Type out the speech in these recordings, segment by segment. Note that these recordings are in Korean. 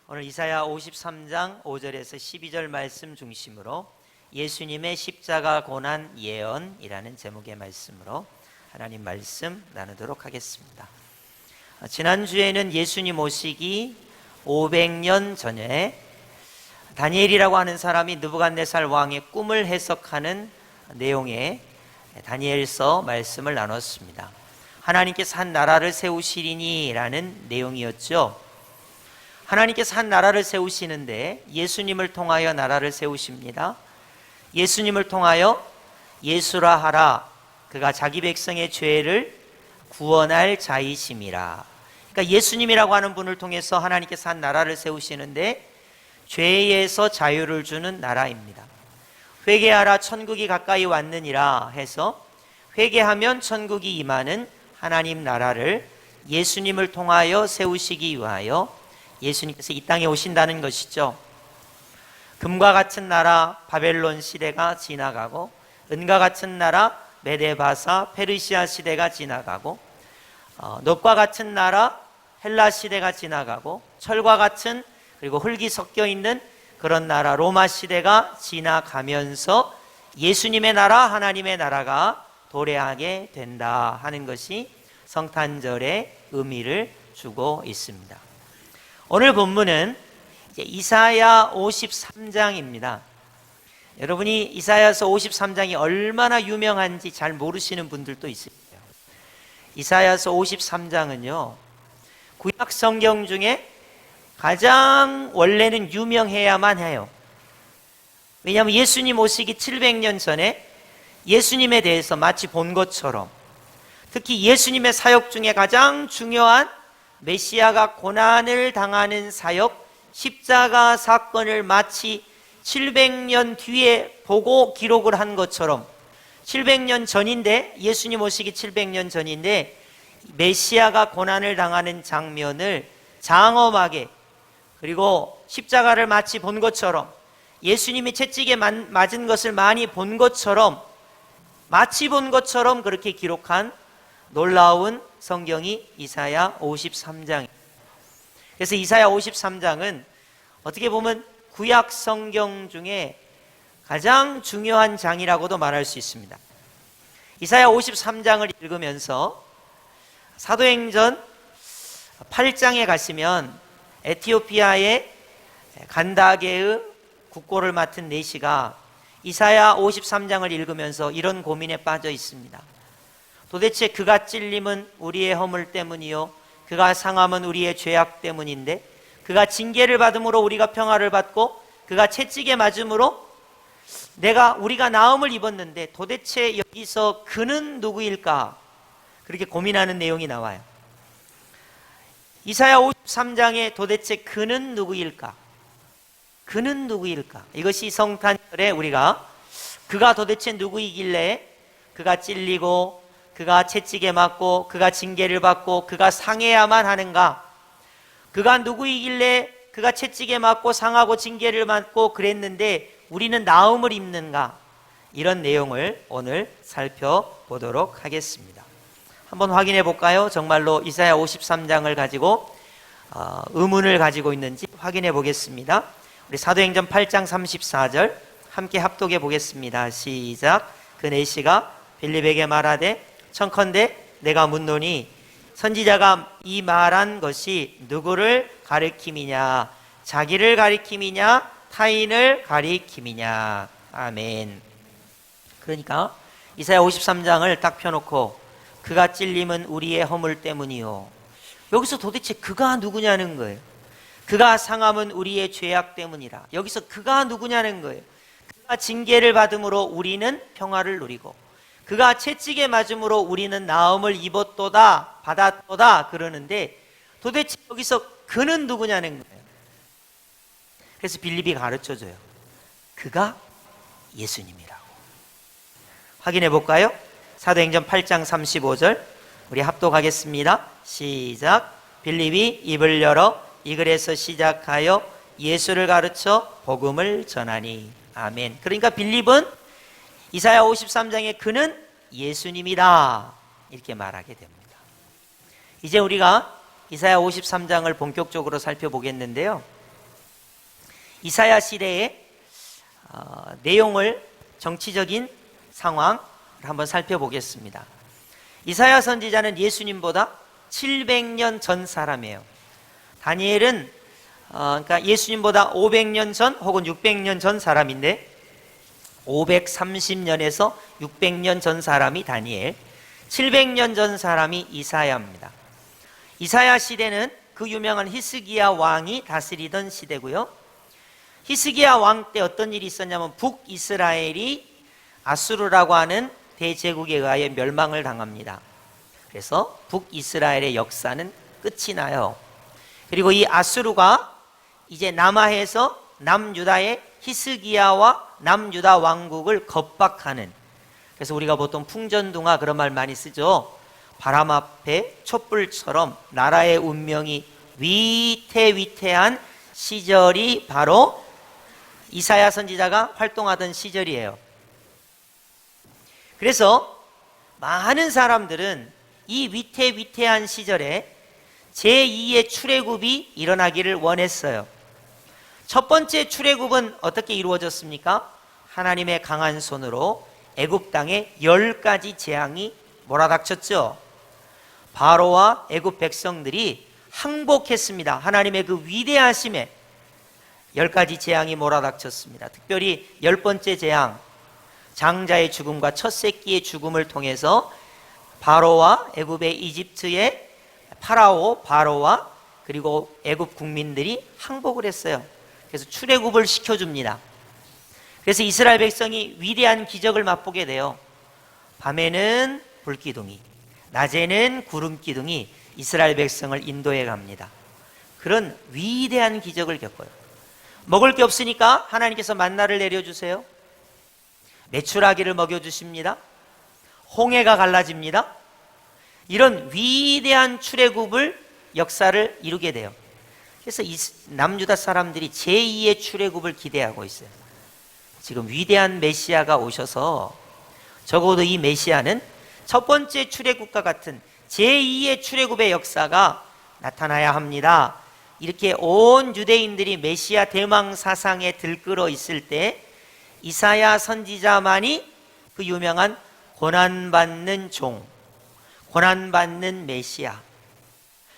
오늘 이사야 53장 5절에서 12절 말씀 중심으로 예수님의 십자가 고난 예언이라는 제목의 말씀으로 하나님 말씀 나누도록 하겠습니다. 지난주에는 예수님 오시기 500년 전에 다니엘이라고 하는 사람이 느부갓네살 왕의 꿈을 해석하는 내용의 다니엘서 말씀을 나눴습니다. 하나님께서 한 나라를 세우시리니 라는 내용이었죠. 하나님께서 한 나라를 세우시는데 예수님을 통하여 나라를 세우십니다. 예수님을 통하여 예수라 하라, 그가 자기 백성의 죄를 구원할 자이심이라. 그러니까 예수님이라고 하는 분을 통해서 하나님께서 한 나라를 세우시는데 죄에서 자유를 주는 나라입니다. 회개하라, 천국이 가까이 왔느니라 해서 회개하면 천국이 임하는 하나님 나라를 예수님을 통하여 세우시기 위하여 예수님께서 이 땅에 오신다는 것이죠. 금과 같은 나라 바벨론 시대가 지나가고 은과 같은 나라 메데바사 페르시아 시대가 지나가고 놋과 같은 나라 헬라 시대가 지나가고 철과 같은 그리고 흙이 섞여 있는 그런 나라 로마 시대가 지나가면서 예수님의 나라 하나님의 나라가 도래하게 된다 하는 것이 성탄절의 의미를 주고 있습니다. 오늘 본문은 이사야 53장입니다. 여러분이 이사야서 53장이 얼마나 유명한지 잘 모르시는 분들도 있을 거예요. 이사야서 53장은요, 구약 성경 중에 가장 원래는 유명해야만 해요. 왜냐하면 예수님 오시기 700년 전에 예수님에 대해서 마치 본 것처럼, 특히 예수님의 사역 중에 가장 중요한 메시아가 고난을 당하는 사역, 십자가 사건을 마치 700년 뒤에 보고 기록을 한 것처럼 700년 전인데, 예수님 오시기 700년 전인데 메시아가 고난을 당하는 장면을 장엄하게, 그리고 십자가를 마치 본 것처럼, 예수님이 채찍에 맞은 것을 많이 본 것처럼, 마치 본 것처럼 그렇게 기록한 놀라운 성경이 이사야 53장입니다. 그래서 이사야 53장은 어떻게 보면 구약 성경 중에 가장 중요한 장이라고도 말할 수 있습니다. 이사야 53장을 읽으면서 사도행전 8장에 가시면 에티오피아의 간다게의 국고를 맡은 내시가 이사야 53장을 읽으면서 이런 고민에 빠져 있습니다. 도대체 그가 찔림은 우리의 허물 때문이요 그가 상함은 우리의 죄악 때문인데, 그가 징계를 받음으로 우리가 평화를 받고 그가 채찍에 맞음으로 우리가 나음을 입었는데 도대체 여기서 그는 누구일까? 그렇게 고민하는 내용이 나와요. 이사야 53장에 도대체 그는 누구일까? 그는 누구일까? 이것이 성탄절에 우리가 그가 도대체 누구이길래 그가 찔리고 그가 채찍에 맞고 그가 징계를 받고 그가 상해야만 하는가? 그가 누구이길래 그가 채찍에 맞고 상하고 징계를 받고 그랬는데 우리는 나음을 입는가? 이런 내용을 오늘 살펴보도록 하겠습니다. 한번 확인해 볼까요? 정말로 이사야 53장을 가지고 의문을 가지고 있는지 확인해 보겠습니다. 우리 사도행전 8장 34절 함께 합독해 보겠습니다. 시작. 그 내시가 빌립에게 말하되 청컨대 내가 묻노니 선지자가 이 말한 것이 누구를 가리킴이냐? 자기를 가리킴이냐? 타인을 가리킴이냐? 아멘. 그러니까 이사야 53장을 딱 펴놓고 그가 찔림은 우리의 허물 때문이요, 여기서 도대체 그가 누구냐는 거예요. 그가 상함은 우리의 죄악 때문이라. 여기서 그가 누구냐는 거예요. 그가 징계를 받음으로 우리는 평화를 누리고 그가 채찍에 맞음으로 우리는 나음을 입었도다, 받았도다 그러는데 도대체 여기서 그는 누구냐는 거예요. 그래서 빌립이 가르쳐줘요. 그가 예수님이라고. 확인해 볼까요? 사도행전 8장 35절 우리 합독하겠습니다. 시작. 빌립이 입을 열어 이 글에서 시작하여 예수를 가르쳐 복음을 전하니. 아멘. 그러니까 빌립은 이사야 53장에 그는 예수님이다 이렇게 말하게 됩니다. 이제 우리가 이사야 53장을 본격적으로 살펴보겠는데요, 이사야 시대의 내용을, 정치적인 상황을 한번 살펴보겠습니다. 이사야 선지자는 예수님보다 700년 전 사람이에요. 다니엘은 그러니까 예수님보다 500년 전 혹은 600년 전 사람인데 530년에서 600년 전 사람이 다니엘, 700년 전 사람이 이사야입니다. 이사야 시대는 그 유명한 히스기야 왕이 다스리던 시대고요. 히스기야 왕 때 어떤 일이 있었냐면 북이스라엘이 아수르라고 하는 대제국에 의하여 멸망을 당합니다. 그래서 북이스라엘의 역사는 끝이 나요. 그리고 이 아수르가 이제 남하해서 남유다의 히스기야와 남유다 왕국을 겁박하는, 그래서 우리가 보통 풍전등화 그런 말 많이 쓰죠. 바람 앞에 촛불처럼 나라의 운명이 위태위태한 시절이 바로 이사야 선지자가 활동하던 시절이에요. 그래서 많은 사람들은 이 위태위태한 시절에 제2의 출애굽이 일어나기를 원했어요. 첫 번째 출애굽은 어떻게 이루어졌습니까? 하나님의 강한 손으로 애굽 땅에 10가지 재앙이 몰아닥쳤죠. 바로와 애굽 백성들이 항복했습니다. 하나님의 그 위대하심에 10가지 재앙이 몰아닥쳤습니다. 특별히 10번째 재앙, 장자의 죽음과 첫 새끼의 죽음을 통해서 바로와 애굽의 이집트의 파라오 바로와 그리고 애굽 국민들이 항복을 했어요. 그래서 출애굽을 시켜줍니다. 그래서 이스라엘 백성이 위대한 기적을 맛보게 돼요. 밤에는 불기둥이, 낮에는 구름기둥이 이스라엘 백성을 인도해 갑니다. 그런 위대한 기적을 겪어요. 먹을 게 없으니까 하나님께서 만나를 내려주세요. 메추라기를 먹여주십니다. 홍해가 갈라집니다. 이런 위대한 출애굽을 역사를 이루게 돼요. 그래서 이 남유다 사람들이 제2의 출애굽을 기대하고 있어요. 지금 위대한 메시아가 오셔서 적어도 이 메시아는 첫 번째 출애굽과 같은 제2의 출애굽의 역사가 나타나야 합니다. 이렇게 온 유대인들이 메시아 대망 사상에 들끓어 있을 때 이사야 선지자만이 그 유명한 고난받는 종, 고난받는 메시아,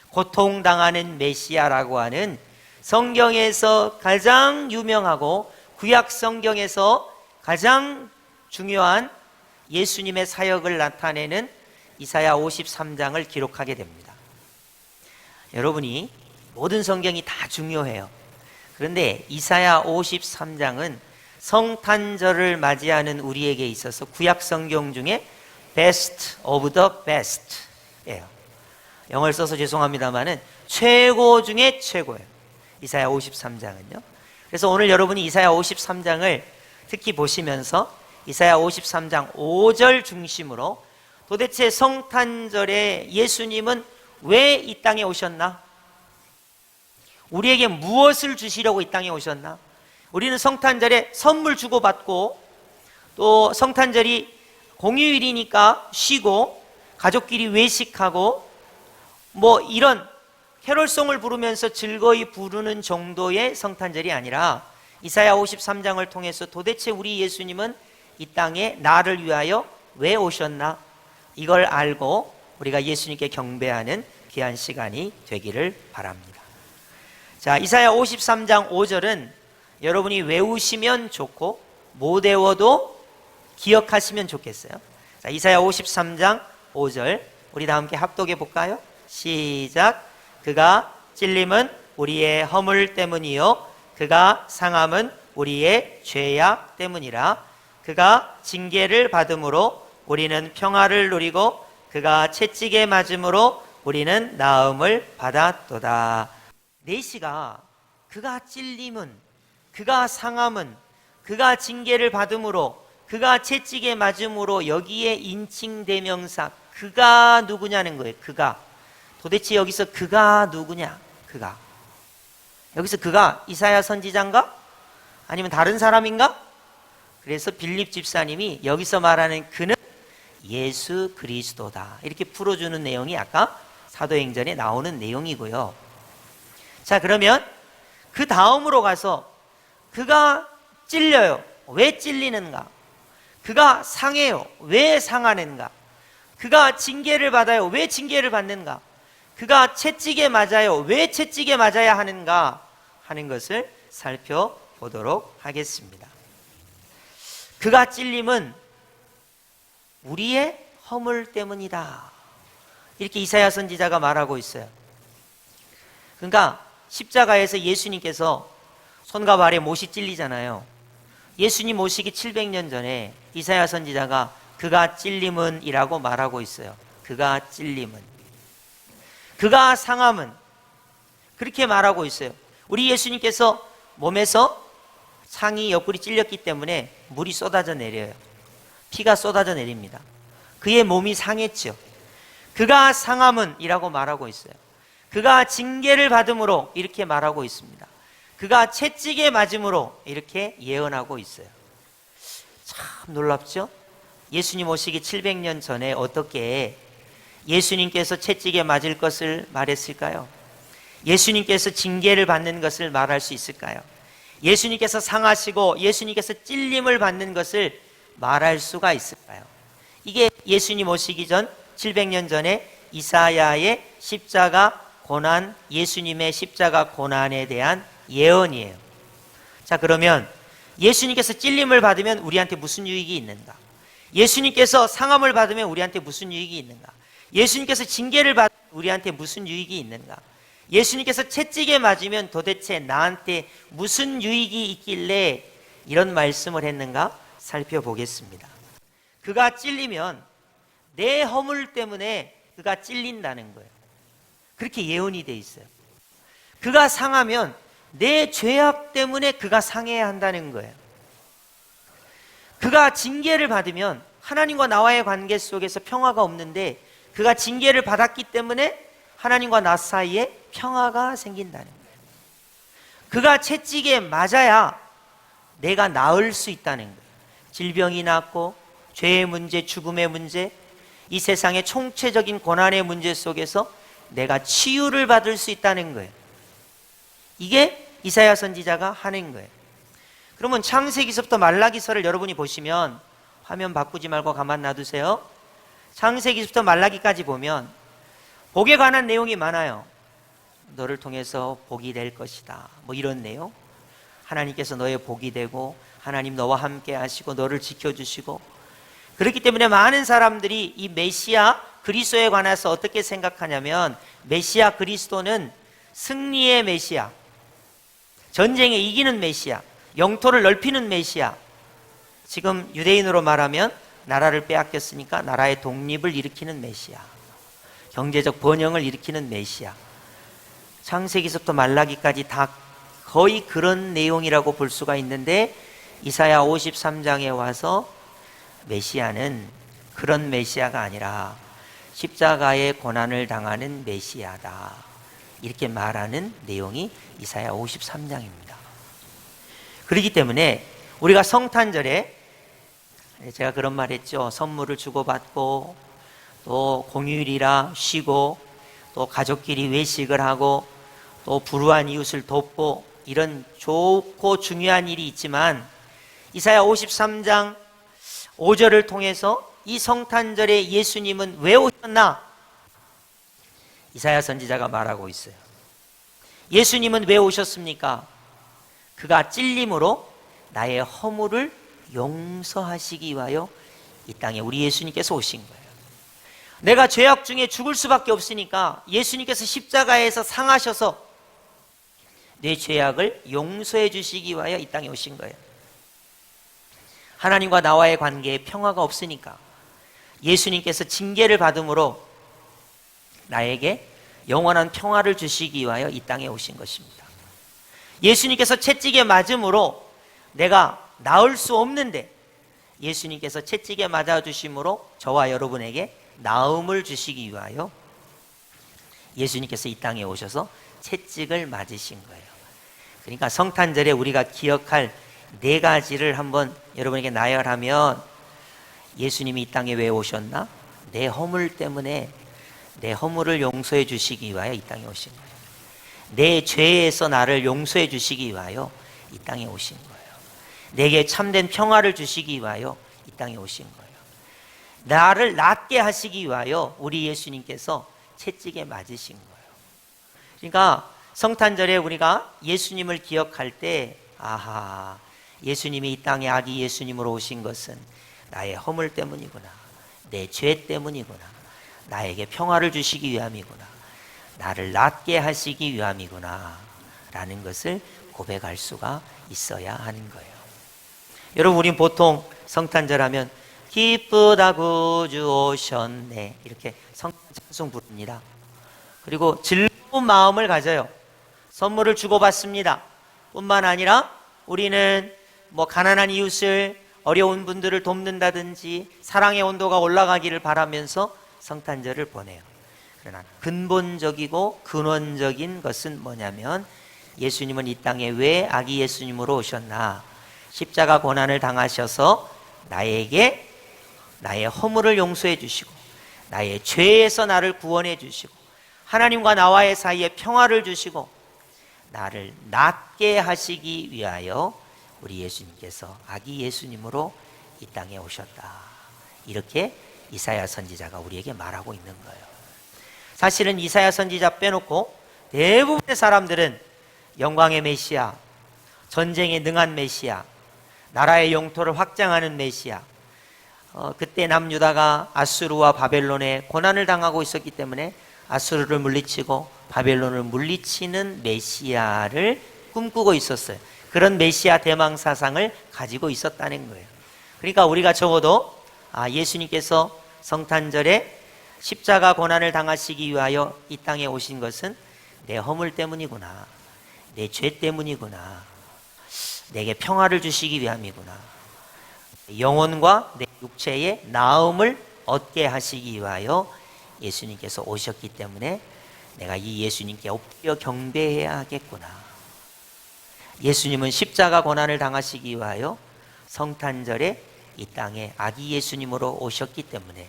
고통당하는 메시아라고 하는 성경에서 가장 유명하고 구약 성경에서 가장 중요한 예수님의 사역을 나타내는 이사야 53장을 기록하게 됩니다. 여러분이 모든 성경이 다 중요해요. 그런데 이사야 53장은 성탄절을 맞이하는 우리에게 있어서 구약 성경 중에 best of the best예요. 영어를 써서 죄송합니다만은 최고 중에 최고예요. 이사야 53장은요. 그래서 오늘 여러분이 이사야 53장을 특히 보시면서 이사야 53장 5절 중심으로 도대체 성탄절에 예수님은 왜 이 땅에 오셨나? 우리에게 무엇을 주시려고 이 땅에 오셨나? 우리는 성탄절에 선물 주고받고 또 성탄절이 공휴일이니까 쉬고 가족끼리 외식하고 뭐 이런 캐롤송을 부르면서 즐거이 부르는 정도의 성탄절이 아니라 이사야 53장을 통해서 도대체 우리 예수님은 이 땅에 나를 위하여 왜 오셨나? 이걸 알고 우리가 예수님께 경배하는 귀한 시간이 되기를 바랍니다. 자, 이사야 53장 5절은 여러분이 외우시면 좋고 못 외워도 기억하시면 좋겠어요. 자, 이사야 53장 5절 우리 다 함께 합독해 볼까요? 시작. 그가 찔림은 우리의 허물 때문이요 그가 상함은 우리의 죄악 때문이라. 그가 징계를 받음으로 우리는 평화를 누리고 그가 채찍에 맞음으로 우리는 나음을 받았도다. 내시가 그가 찔림은, 그가 상함은, 그가 징계를 받음으로, 그가 채찍에 맞음으로, 여기에 인칭대명사 그가 누구냐는 거예요. 그가. 도대체 여기서 그가 누구냐? 그가. 여기서 그가 이사야 선지자인가? 아니면 다른 사람인가? 그래서 빌립 집사님이 여기서 말하는 그는 예수 그리스도다. 이렇게 풀어주는 내용이 아까 사도행전에 나오는 내용이고요. 자, 그러면 그 다음으로 가서 그가 찔려요. 왜 찔리는가? 그가 상해요. 왜 상하는가? 그가 징계를 받아요. 왜 징계를 받는가? 그가 채찍에 맞아요. 왜 채찍에 맞아야 하는가? 하는 것을 살펴보도록 하겠습니다. 그가 찔림은 우리의 허물 때문이다. 이렇게 이사야 선지자가 말하고 있어요. 그러니까 십자가에서 예수님께서 손과 발에 못이 찔리잖아요. 예수님 오시기 700년 전에 이사야 선지자가 그가 찔림은 이라고 말하고 있어요. 그가 찔림은, 그가 상함은, 그렇게 말하고 있어요. 우리 예수님께서 몸에서 상이 옆구리 찔렸기 때문에 물이 쏟아져 내려요. 피가 쏟아져 내립니다. 그의 몸이 상했죠. 그가 상함은 이라고 말하고 있어요. 그가 징계를 받음으로 이렇게 말하고 있습니다. 그가 채찍에 맞음으로 이렇게 예언하고 있어요. 참 놀랍죠? 예수님 오시기 700년 전에 어떻게 예수님께서 채찍에 맞을 것을 말했을까요? 예수님께서 징계를 받는 것을 말할 수 있을까요? 예수님께서 상하시고 예수님께서 찔림을 받는 것을 말할 수가 있을까요? 이게 예수님 오시기 전 700년 전에 이사야의 십자가 고난, 예수님의 십자가 고난에 대한 예언이에요. 자, 그러면 예수님께서 찔림을 받으면 우리한테 무슨 유익이 있는가? 예수님께서 상함을 받으면 우리한테 무슨 유익이 있는가? 예수님께서 징계를 받으면 우리한테 무슨 유익이 있는가? 예수님께서 채찍에 맞으면 도대체 나한테 무슨 유익이 있길래 이런 말씀을 했는가? 살펴보겠습니다. 그가 찔리면 내 허물 때문에 그가 찔린다는 거예요. 그렇게 예언이 돼 있어요. 그가 상하면 내 죄악 때문에 그가 상해야 한다는 거예요. 그가 징계를 받으면 하나님과 나와의 관계 속에서 평화가 없는데 그가 징계를 받았기 때문에 하나님과 나 사이에 평화가 생긴다는 거예요. 그가 채찍에 맞아야 내가 나을 수 있다는 거예요. 질병이 낫고 죄의 문제, 죽음의 문제, 이 세상의 총체적인 고난의 문제 속에서 내가 치유를 받을 수 있다는 거예요. 이게 이사야 선지자가 하는 거예요. 그러면 창세기서부터 말라기서를 여러분이 보시면, 화면 바꾸지 말고 가만 놔두세요. 창세기서부터 말라기까지 보면 복에 관한 내용이 많아요. 너를 통해서 복이 될 것이다, 뭐 이런 내용. 하나님께서 너의 복이 되고 하나님 너와 함께 하시고 너를 지켜주시고, 그렇기 때문에 많은 사람들이 이 메시아 그리스도에 관해서 어떻게 생각하냐면, 메시아 그리스도는 승리의 메시아, 전쟁에 이기는 메시아, 영토를 넓히는 메시아. 지금 유대인으로 말하면 나라를 빼앗겼으니까 나라의 독립을 일으키는 메시아, 경제적 번영을 일으키는 메시아. 창세기서부터 말라기까지 다 거의 그런 내용이라고 볼 수가 있는데, 이사야 53장에 와서 메시아는 그런 메시아가 아니라 십자가의 고난을 당하는 메시아다, 이렇게 말하는 내용이 이사야 53장입니다. 그렇기 때문에 우리가 성탄절에, 제가 그런 말 했죠. 선물을 주고받고 또 공휴일이라 쉬고 또 가족끼리 외식을 하고 또 불우한 이웃을 돕고, 이런 좋고 중요한 일이 있지만 이사야 53장 5절을 통해서 이 성탄절에 예수님은 왜 오셨나? 이사야 선지자가 말하고 있어요. 예수님은 왜 오셨습니까? 그가 찔림으로 나의 허물을 용서하시기 위하여 이 땅에 우리 예수님께서 오신 거예요. 내가 죄악 중에 죽을 수밖에 없으니까 예수님께서 십자가에서 상하셔서 내 죄악을 용서해 주시기 위하여 이 땅에 오신 거예요. 하나님과 나와의 관계에 평화가 없으니까 예수님께서 징계를 받음으로 나에게 영원한 평화를 주시기 위하여 이 땅에 오신 것입니다. 예수님께서 채찍에 맞음으로 내가 나을 수 없는데 예수님께서 채찍에 맞아주심으로 저와 여러분에게 나음을 주시기 위하여 예수님께서 이 땅에 오셔서 채찍을 맞으신 거예요. 그러니까 성탄절에 우리가 기억할 네 가지를 한번 여러분에게 나열하면, 예수님이 이 땅에 왜 오셨나? 내 허물 때문에 내 허물을 용서해 주시기 위하여 이 땅에 오신 거예요. 내 죄에서 나를 용서해 주시기 위하여 이 땅에 오신 거예요. 내게 참된 평화를 주시기 위하여 이 땅에 오신 거예요. 나를 낫게 하시기 위하여 우리 예수님께서 채찍에 맞으신 거예요. 그러니까 성탄절에 우리가 예수님을 기억할 때, 아하, 예수님이 이 땅에 아기 예수님으로 오신 것은 나의 허물 때문이구나, 내 죄 때문이구나, 나에게 평화를 주시기 위함이구나, 나를 낫게 하시기 위함이구나 라는 것을 고백할 수가 있어야 하는 거예요. 여러분, 우린 보통 성탄절 하면 기쁘다 구주 오셨네 이렇게 찬송 부릅니다. 그리고 즐거운 마음을 가져요. 선물을 주고받습니다. 뿐만 아니라 우리는 가난한 이웃을, 어려운 분들을 돕는다든지 사랑의 온도가 올라가기를 바라면서 성탄절을 보내요. 그러나 근본적이고 근원적인 것은 뭐냐면, 예수님은 이 땅에 왜 아기 예수님으로 오셨나? 십자가 고난을 당하셔서 나에게 나의 허물을 용서해 주시고 나의 죄에서 나를 구원해 주시고 하나님과 나와의 사이에 평화를 주시고 나를 낫게 하시기 위하여 우리 예수님께서 아기 예수님으로 이 땅에 오셨다. 이렇게 이사야 선지자가 우리에게 말하고 있는 거예요. 사실은 이사야 선지자 빼놓고 대부분의 사람들은 영광의 메시아, 전쟁에 능한 메시아, 나라의 영토를 확장하는 메시아, 그때 남유다가 아수르와 바벨론에 고난을 당하고 있었기 때문에 아수르를 물리치고 바벨론을 물리치는 메시아를 꿈꾸고 있었어요. 그런 메시아 대망 사상을 가지고 있었다는 거예요. 그러니까 우리가 적어도 예수님께서 성탄절에 십자가 고난을 당하시기 위하여 이 땅에 오신 것은 내 허물 때문이구나, 내 죄 때문이구나, 내게 평화를 주시기 위함이구나, 영혼과 내 육체의 나음을 얻게 하시기 위하여 예수님께서 오셨기 때문에 내가 이 예수님께 엎드려 경배해야 하겠구나. 예수님은 십자가 고난을 당하시기 위하여 성탄절에 이 땅에 아기 예수님으로 오셨기 때문에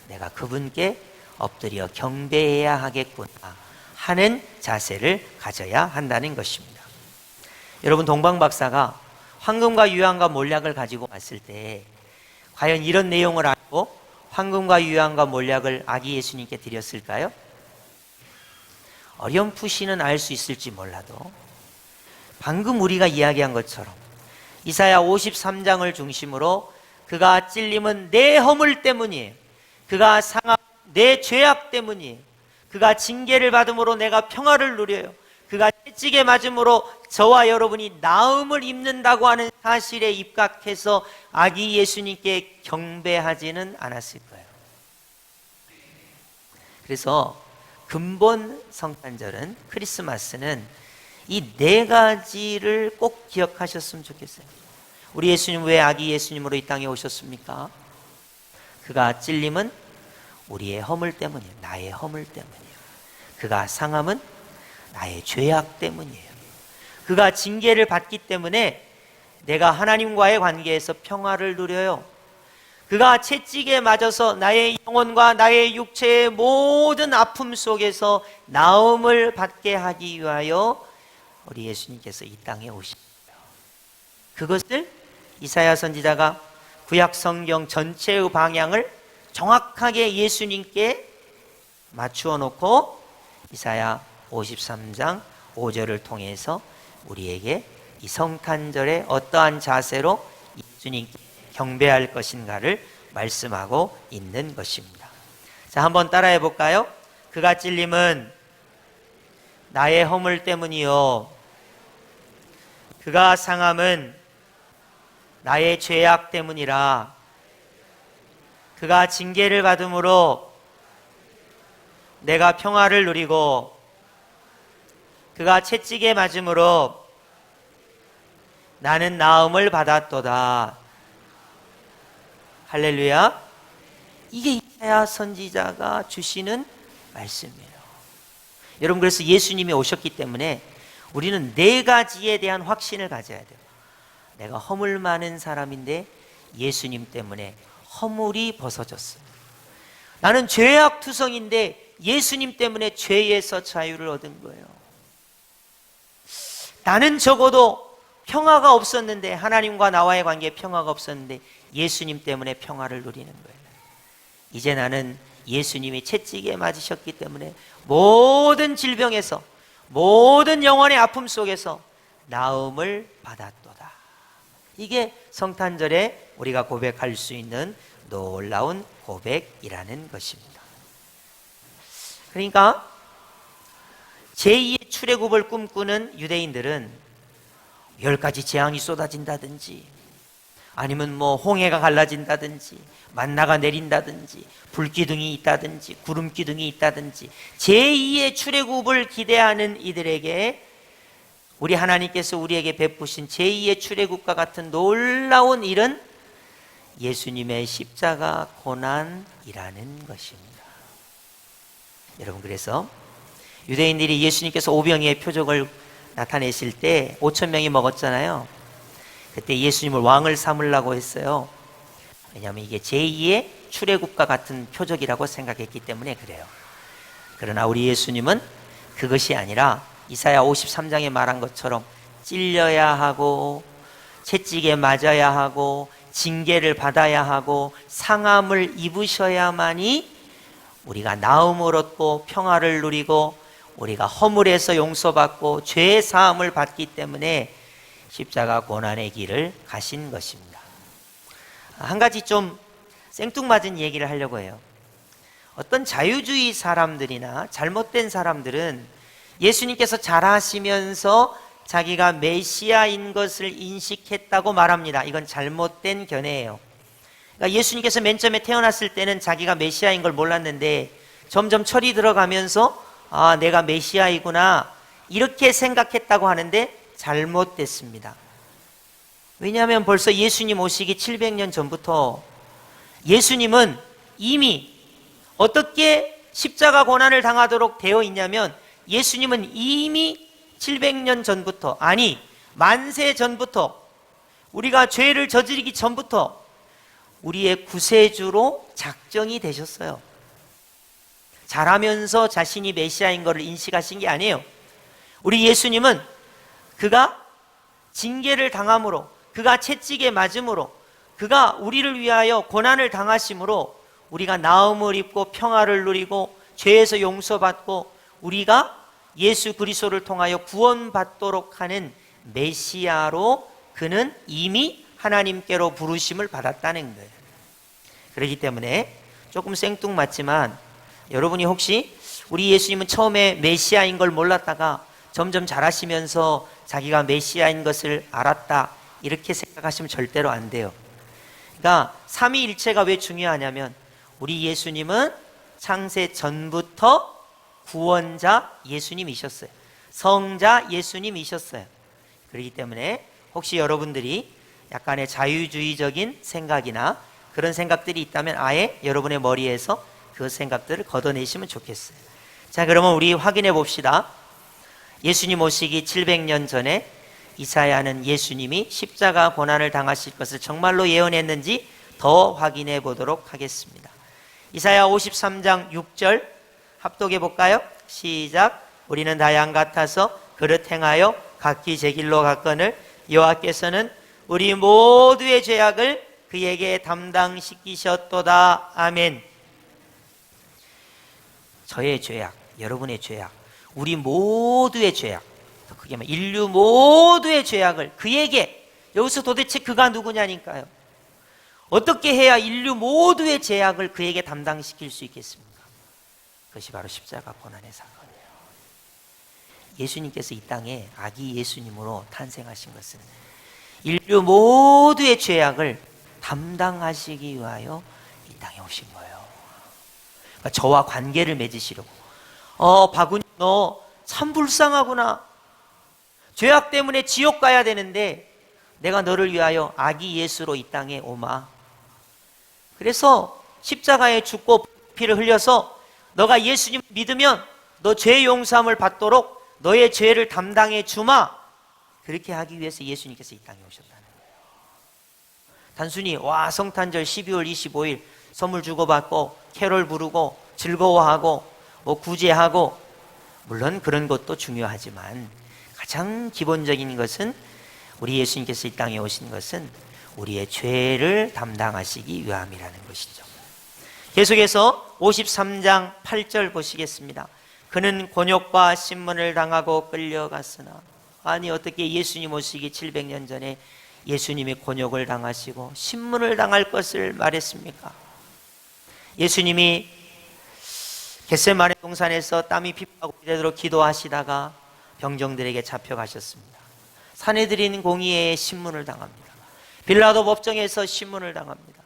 내가 그분께 엎드려 경배해야 하겠구나 하는 자세를 가져야 한다는 것입니다. 여러분, 동방박사가 황금과 유황과 몰약을 가지고 왔을 때 과연 이런 내용을 알고 황금과 유황과 몰약을 아기 예수님께 드렸을까요? 어렴풋이는 알 수 있을지 몰라도 방금 우리가 이야기한 것처럼 이사야 53장을 중심으로 그가 찔림은 내 허물 때문이에요. 그가 상함 내 죄악 때문이에요. 그가 징계를 받음으로 내가 평화를 누려요. 그가 채찍에 맞음으로 저와 여러분이 나음을 입는다고 하는 사실에 입각해서 아기 예수님께 경배하지는 않았을 거예요. 그래서 근본 성탄절은, 크리스마스는 이 네 가지를 꼭 기억하셨으면 좋겠어요. 우리 예수님 왜 아기 예수님으로 이 땅에 오셨습니까? 그가 찔림은 우리의 허물 때문이에요. 나의 허물 때문이에요. 그가 상함은 나의 죄악 때문이에요. 그가 징계를 받기 때문에 내가 하나님과의 관계에서 평화를 누려요. 그가 채찍에 맞아서 나의 영혼과 나의 육체의 모든 아픔 속에서 나음을 받게 하기 위하여 우리 예수님께서 이 땅에 오신 거예요. 그것을 이사야 선지자가 구약 성경 전체의 방향을 정확하게 예수님께 맞추어 놓고 이사야 53장 5절을 통해서 우리에게 이 성탄절에 어떠한 자세로 예수님께 경배할 것인가를 말씀하고 있는 것입니다. 자, 한번 따라해 볼까요? 그가 찔림은 나의 허물 때문이요, 그가 상함은 나의 죄악 때문이라. 그가 징계를 받음으로 내가 평화를 누리고 그가 채찍에 맞음으로 나는 나음을 받았도다. 할렐루야. 이게 이사야 선지자가 주시는 말씀이에요. 여러분, 그래서 예수님이 오셨기 때문에 우리는 네 가지에 대한 확신을 가져야 돼요. 내가 허물 많은 사람인데 예수님 때문에 허물이 벗어졌어요. 나는 죄악 투성인데 예수님 때문에 죄에서 자유를 얻은 거예요. 나는 적어도 평화가 없었는데, 하나님과 나와의 관계에 평화가 없었는데 예수님 때문에 평화를 누리는 거예요. 이제 나는 예수님이 채찍에 맞으셨기 때문에 모든 질병에서, 모든 영혼의 아픔 속에서 나음을 받았도다. 이게 성탄절에 우리가 고백할 수 있는 놀라운 고백이라는 것입니다. 그러니까 제2의 출애굽을 꿈꾸는 유대인들은 10가지 재앙이 쏟아진다든지, 아니면 홍해가 갈라진다든지, 만나가 내린다든지, 불기둥이 있다든지, 구름기둥이 있다든지, 제2의 출애굽을 기대하는 이들에게 우리 하나님께서 우리에게 베푸신 제2의 출애굽과 같은 놀라운 일은 예수님의 십자가 고난이라는 것입니다. 여러분, 그래서 유대인들이 예수님께서 오병이의 표적을 나타내실 때 5,000명이 먹었잖아요. 그때 예수님을 왕을 삼으려고 했어요. 왜냐하면 이게 제2의 출애굽과 같은 표적이라고 생각했기 때문에 그래요. 그러나 우리 예수님은 그것이 아니라 이사야 53장에 말한 것처럼 찔려야 하고, 채찍에 맞아야 하고, 징계를 받아야 하고, 상함을 입으셔야만이 우리가 나음을 얻고 평화를 누리고, 우리가 허물에서 용서받고 죄의 사함을 받기 때문에 십자가 고난의 길을 가신 것입니다. 한 가지 좀 생뚱맞은 얘기를 하려고 해요. 어떤 자유주의 사람들이나 잘못된 사람들은 예수님께서 잘하시면서 자기가 메시아인 것을 인식했다고 말합니다. 이건 잘못된 견해예요. 그러니까 예수님께서 맨 처음에 태어났을 때는 자기가 메시아인 걸 몰랐는데 점점 철이 들어가면서 내가 메시아이구나 이렇게 생각했다고 하는데 잘못됐습니다. 왜냐하면 벌써 예수님 오시기 700년 전부터 예수님은 이미 어떻게 십자가 고난을 당하도록 되어 있냐면, 예수님은 이미 700년 전부터, 아니 만세 전부터, 우리가 죄를 저지르기 전부터 우리의 구세주로 작정이 되셨어요. 잘하면서 자신이 메시아인 것을 인식하신 게 아니에요. 우리 예수님은 그가 징계를 당함으로, 그가 채찍에 맞음으로, 그가 우리를 위하여 고난을 당하심으로 우리가 나음을 입고 평화를 누리고 죄에서 용서받고 우리가 예수 그리스도를 통하여 구원받도록 하는 메시아로 그는 이미 하나님께로 부르심을 받았다는 거예요. 그렇기 때문에 조금 생뚱맞지만, 여러분이 혹시 우리 예수님은 처음에 메시아인 걸 몰랐다가 점점 잘하시면서 자기가 메시아인 것을 알았다 이렇게 생각하시면 절대로 안 돼요. 그러니까 삼위일체가 왜 중요하냐면, 우리 예수님은 창세 전부터 구원자 예수님이셨어요. 성자 예수님이셨어요. 그렇기 때문에 혹시 여러분들이 약간의 자유주의적인 생각이나 그런 생각들이 있다면 아예 여러분의 머리에서 그 생각들을 걷어내시면 좋겠어요. 자, 그러면 우리 확인해 봅시다. 예수님 오시기 700년 전에 이사야는 예수님이 십자가 고난을 당하실 것을 정말로 예언했는지 더 확인해 보도록 하겠습니다. 이사야 53장 6절 합독해 볼까요? 시작. 우리는 다 양 같아서 그릇 행하여 각기 제 길로 갔거늘 여호와께서는 우리 모두의 죄악을 그에게 담당시키셨도다. 아멘. 저의 죄악, 여러분의 죄악, 우리 모두의 죄악, 더 크게 말하면 인류 모두의 죄악을 그에게, 여기서 도대체 그가 누구냐니까요. 어떻게 해야 인류 모두의 죄악을 그에게 담당시킬 수 있겠습니까? 그것이 바로 십자가 고난의 사건이에요. 예수님께서 이 땅에 아기 예수님으로 탄생하신 것은 인류 모두의 죄악을 담당하시기 위하여 이 땅에 오신 거예요. 그러니까 저와 관계를 맺으시려고. 바구니 너 참 불쌍하구나. 죄악 때문에 지옥 가야 되는데 내가 너를 위하여 아기 예수로 이 땅에 오마. 그래서 십자가에 죽고 피를 흘려서 너가 예수님 믿으면 너 죄 용서함을 받도록 너의 죄를 담당해 주마. 그렇게 하기 위해서 예수님께서 이 땅에 오셨다는 거예요. 단순히 성탄절 12월 25일 선물 주고받고 캐롤 부르고 즐거워하고 구제하고, 물론 그런 것도 중요하지만 가장 기본적인 것은 우리 예수님께서 이 땅에 오신 것은 우리의 죄를 담당하시기 위함이라는 것이죠. 계속해서 53장 8절 보시겠습니다. 그는 곤욕과 신문을 당하고 끌려갔으나, 아니 어떻게 예수님 오시기 700년 전에 예수님이 곤욕을 당하시고 신문을 당할 것을 말했습니까? 예수님이 겟세마네 동산에서 땀이 핍하고 이대로 기도하시다가 병정들에게 잡혀가셨습니다. 산헤드린 공의회에 신문을 당합니다. 빌라도 법정에서 신문을 당합니다.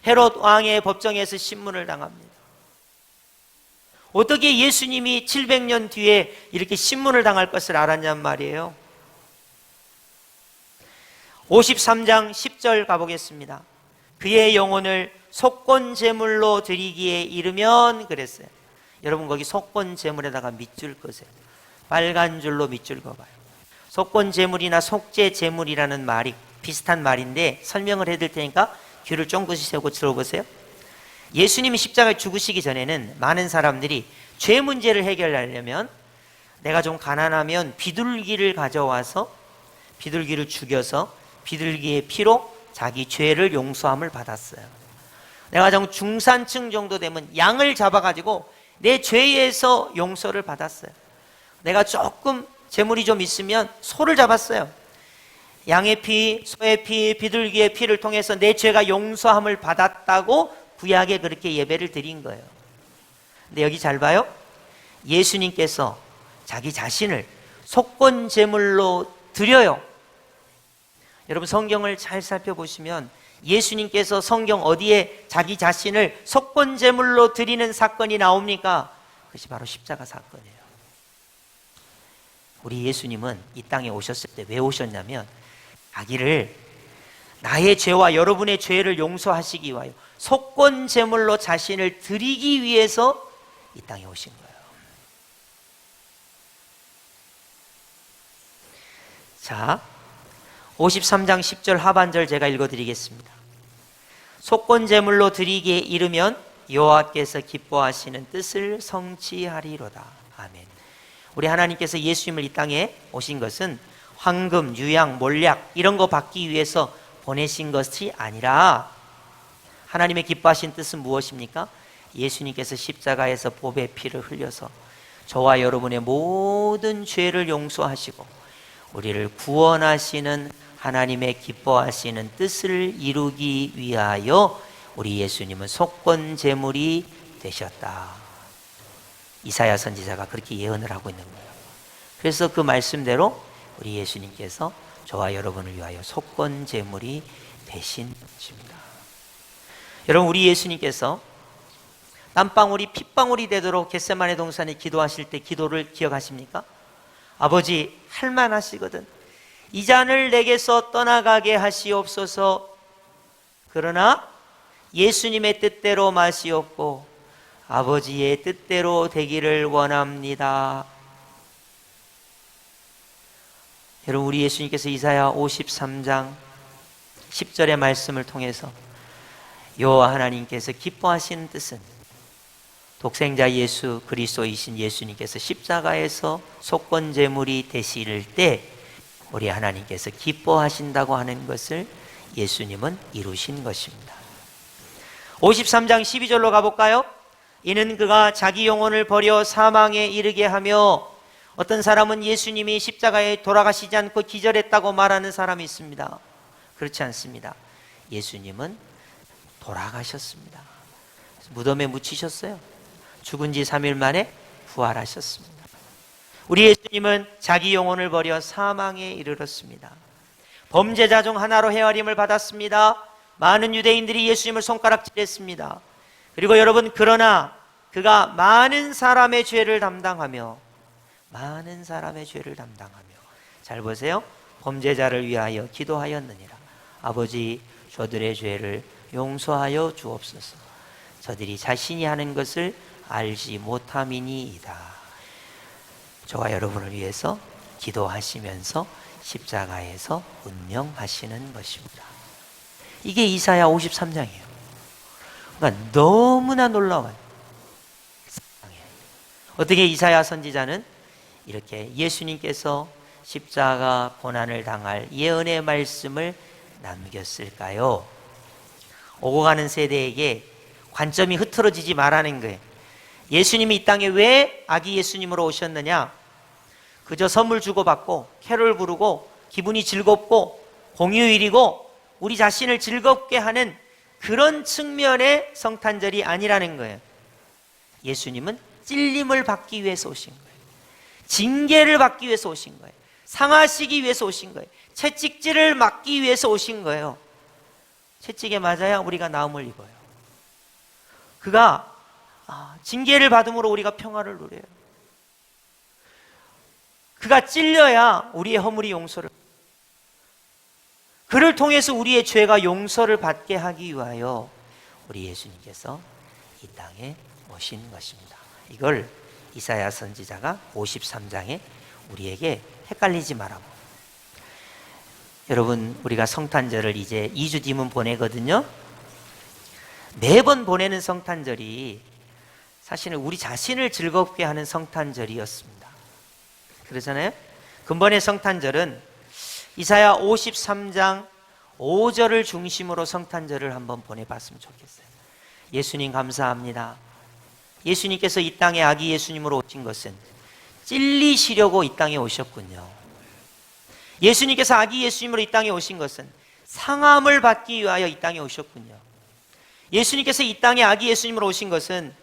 헤롯 왕의 법정에서 신문을 당합니다. 어떻게 예수님이 700년 뒤에 이렇게 신문을 당할 것을 알았냔 말이에요. 53장 10절 가보겠습니다. 그의 영혼을 속건 제물로 드리기에 이르면 그랬어요. 여러분 거기 속건 제물에다가 밑줄 그으세요. 빨간 줄로 밑줄 그어봐요. 속건 제물이나 속죄 제물이라는 말이 비슷한 말인데 설명을 해드릴 테니까 귀를 쫑긋이 세우고 들어보세요. 예수님이 십자가에 죽으시기 전에는 많은 사람들이 죄 문제를 해결하려면 내가 좀 가난하면 비둘기를 가져와서 비둘기를 죽여서 비둘기의 피로 자기 죄를 용서함을 받았어요. 내가 좀 중산층 정도 되면 양을 잡아가지고 내 죄에서 용서를 받았어요. 내가 조금 재물이 좀 있으면 소를 잡았어요. 양의 피, 소의 피, 비둘기의 피를 통해서 내 죄가 용서함을 받았다고 구약에 그렇게 예배를 드린 거예요. 근데 여기 잘 봐요. 예수님께서 자기 자신을 속건 제물로 드려요. 여러분 성경을 잘 살펴보시면 예수님께서 성경 어디에 자기 자신을 속건 제물로 드리는 사건이 나옵니까? 그것이 바로 십자가 사건이에요. 우리 예수님은 이 땅에 오셨을 때 왜 오셨냐면 자기를 나의 죄와 여러분의 죄를 용서하시기 위하여 속건 제물로 자신을 드리기 위해서 이 땅에 오신 거예요. 자, 53장 10절 하반절 제가 읽어드리겠습니다. 속건 제물로 드리기에 이르면 여호와께서 기뻐하시는 뜻을 성취하리로다. 아멘. 우리 하나님께서 예수님을 이 땅에 오신 것은 황금, 유양, 몰약 이런 거 받기 위해서 보내신 것이 아니라 하나님의 기뻐하신 뜻은 무엇입니까? 예수님께서 십자가에서 보배 피를 흘려서 저와 여러분의 모든 죄를 용서하시고 우리를 구원하시는 하나님의 기뻐하시는 뜻을 이루기 위하여 우리 예수님은 속건 제물이 되셨다. 이사야 선지자가 그렇게 예언을 하고 있는 거예요. 그래서 그 말씀대로 우리 예수님께서 저와 여러분을 위하여 속건 제물이 되신 것입니다. 여러분 우리 예수님께서 땀방울이 핏방울이 되도록 겟세마네 동산에 기도하실 때 기도를 기억하십니까? 아버지 할만하시거든 이 잔을 내게서 떠나가게 하시옵소서. 그러나 예수님의 뜻대로 마시옵고 아버지의 뜻대로 되기를 원합니다. 여러분 우리 예수님께서 이사야 53장 10절의 말씀을 통해서 여호와 하나님께서 기뻐하시는 뜻은 독생자 예수 그리스도이신 예수님께서 십자가에서 속건 제물이 되실 때 우리 하나님께서 기뻐하신다고 하는 것을 예수님은 이루신 것입니다. 53장 12절로 가볼까요? 이는 그가 자기 영혼을 버려 사망에 이르게 하며, 어떤 사람은 예수님이 십자가에 돌아가시지 않고 기절했다고 말하는 사람이 있습니다. 그렇지 않습니다. 예수님은 돌아가셨습니다. 무덤에 묻히셨어요. 죽은 지 3일 만에 부활하셨습니다. 우리 예수님은 자기 영혼을 버려 사망에 이르렀습니다. 범죄자 중 하나로 헤아림을 받았습니다. 많은 유대인들이 예수님을 손가락질했습니다. 그리고 여러분, 그러나 그가 많은 사람의 죄를 담당하며 잘 보세요. 범죄자를 위하여 기도하였느니라. 아버지, 저들의 죄를 용서하여 주옵소서. 저들이 자신이 하는 것을 알지 못함이니이다. 저와 여러분을 위해서 기도하시면서 십자가에서 운명하시는 것입니다. 이게 이사야 53장이에요. 그러니까 너무나 놀라워요. 어떻게 이사야 선지자는 이렇게 예수님께서 십자가 고난을 당할 예언의 말씀을 남겼을까요? 오고 가는 세대에게 관점이 흐트러지지 말라는 거예요. 예수님이 이 땅에 왜 아기 예수님으로 오셨느냐? 그저 선물 주고받고 캐롤 부르고 기분이 즐겁고 공휴일이고 우리 자신을 즐겁게 하는 그런 측면의 성탄절이 아니라는 거예요. 예수님은 찔림을 받기 위해서 오신 거예요. 징계를 받기 위해서 오신 거예요. 상하시기 위해서 오신 거예요. 채찍질을 맞기 위해서 오신 거예요. 채찍에 맞아야 우리가 나음을 입어요. 그가 징계를 받음으로 우리가 평화를 누려요. 그가 찔려야 우리의 허물이 용서를, 그를 통해서 우리의 죄가 용서를 받게 하기 위하여 우리 예수님께서 이 땅에 오신 것입니다. 이걸 이사야 선지자가 53장에 우리에게 헷갈리지 말라고. 여러분, 우리가 성탄절을 이제 2주 뒤면 보내거든요. 매번 보내는 성탄절이 사실은 우리 자신을 즐겁게 하는 성탄절이었습니다. 그러잖아요. 근본의 성탄절은 이사야 53장 5절을 중심으로 성탄절을 한번 보내봤으면 좋겠어요. 예수님 감사합니다. 예수님께서 이 땅에 아기 예수님으로 오신 것은 찔리시려고 이 땅에 오셨군요. 예수님께서 아기 예수님으로 이 땅에 오신 것은 상함을 받기 위하여 이 땅에 오셨군요. 예수님께서 이 땅에 아기 예수님으로 오신 것은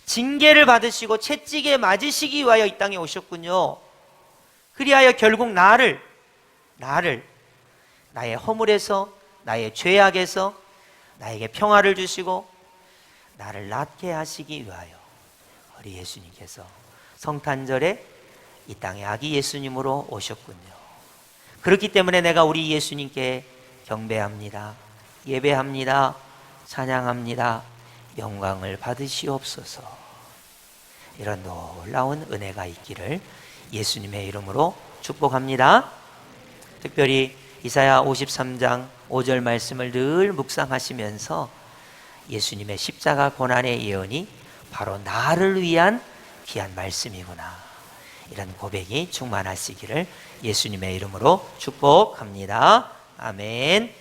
징계를 받으시고 채찍에 맞으시기 위하여 이 땅에 오셨군요. 그리하여 결국 나의 허물에서, 나의 죄악에서 나에게 평화를 주시고 나를 낫게 하시기 위하여 우리 예수님께서 성탄절에 이 땅에 아기 예수님으로 오셨군요. 그렇기 때문에 내가 우리 예수님께 경배합니다. 예배합니다. 찬양합니다. 영광을 받으시옵소서. 이런 놀라운 은혜가 있기를 예수님의 이름으로 축복합니다. 특별히 이사야 53장 5절 말씀을 늘 묵상하시면서 예수님의 십자가 고난의 예언이 바로 나를 위한 귀한 말씀이구나, 이런 고백이 충만하시기를 예수님의 이름으로 축복합니다. 아멘.